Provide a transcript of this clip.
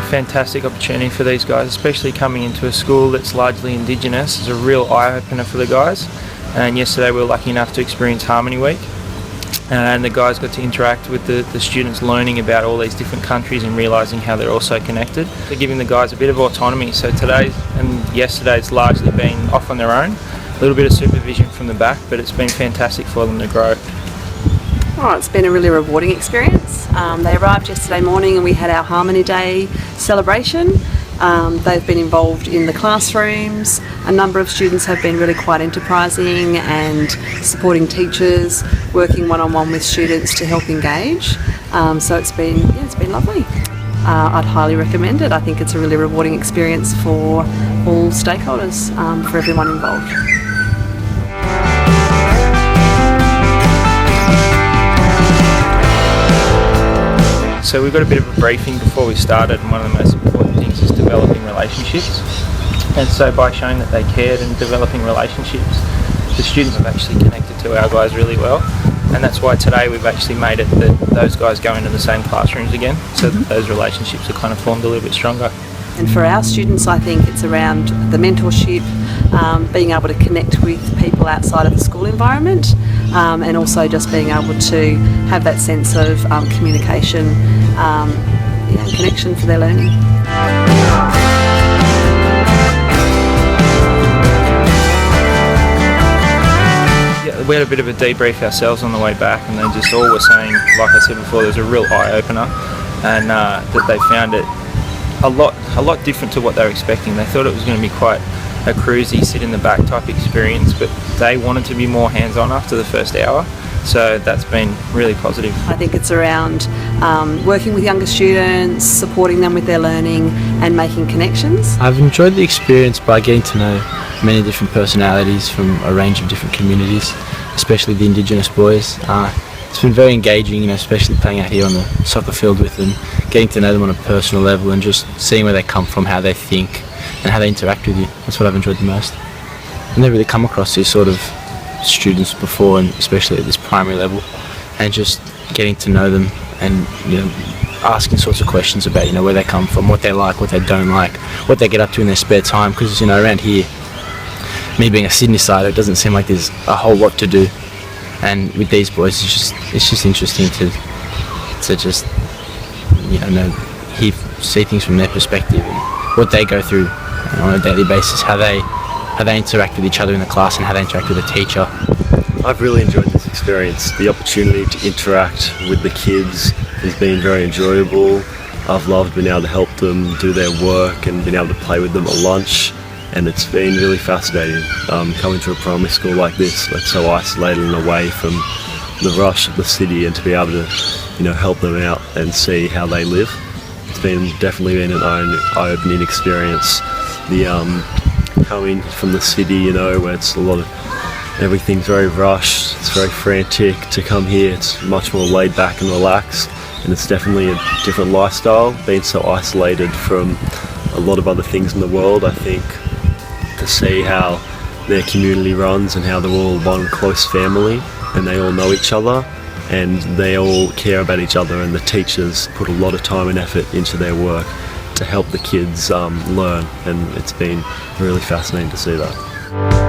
fantastic opportunity for these guys, especially coming into a school that's largely Indigenous. It's a real eye-opener for the guys. And yesterday we were lucky enough to experience Harmony Week. And the guys got to interact with the students, learning about all these different countries and realising how they're all so connected. They're giving the guys a bit of autonomy. So today and yesterday's largely been off on their own. A little bit of supervision from the back, but it's been fantastic for them to grow. Oh, it's been a really rewarding experience. They arrived yesterday morning and we had our Harmony Day celebration. They've been involved in the classrooms. A number of students have been really quite enterprising and supporting teachers, working one-on-one with students to help engage. So it's been lovely. I'd highly recommend it. I think it's a really rewarding experience for all stakeholders, for everyone involved. So we got a bit of a briefing before we started, and one of the most important things is developing relationships. And so by showing that they cared and developing relationships, the students have actually connected to our guys really well. And that's why today we've actually made it that those guys go into the same classrooms again, so that those relationships are kind of formed a little bit stronger. And for our students, I think it's around the mentorship, being able to connect with people outside of the school environment, and also just being able to have that sense of communication and connection for their learning. Yeah, we had a bit of a debrief ourselves on the way back, and they just all were saying, like I said before, there's a real eye-opener, and that they found it a lot different to what they were expecting. They thought it was going to be quite a cruisy, sit in the back type experience, but they wanted to be more hands-on after the first hour, so that's been really positive. I think it's around working with younger students, supporting them with their learning and making connections. I've enjoyed the experience by getting to know many different personalities from a range of different communities, especially the Indigenous boys. It's been very engaging, especially playing out here on the soccer field with them, getting to know them on a personal level and just seeing where they come from, how they think and how they interact with you. That's what I've enjoyed the most. I've never really come across these sort of students before, and especially at this primary level, and just getting to know them and asking sorts of questions about where they come from, what they like, what they don't like, what they get up to in their spare time, because around here, me being a Sydney sider, it doesn't seem like there's a whole lot to do. And with these boys, it's just interesting to just see things from their perspective and what they go through on a daily basis, how they interact with each other in the class and how they interact with the teacher. I've really enjoyed this experience. The opportunity to interact with the kids has been very enjoyable. I've loved being able to help them do their work and being able to play with them at lunch. And it's been really fascinating coming to a primary school like this that's so isolated and away from the rush of the city, and to be able to help them out and see how they live. It's definitely been an eye-opening experience. The coming from the city, where it's everything's very rushed, it's very frantic, to come here it's much more laid back and relaxed, and it's definitely a different lifestyle, being so isolated from a lot of other things in the world. I think to see how their community runs and how they're all one close family and they all know each other and they all care about each other, and the teachers put a lot of time and effort into their work to help the kids learn, and it's been really fascinating to see that.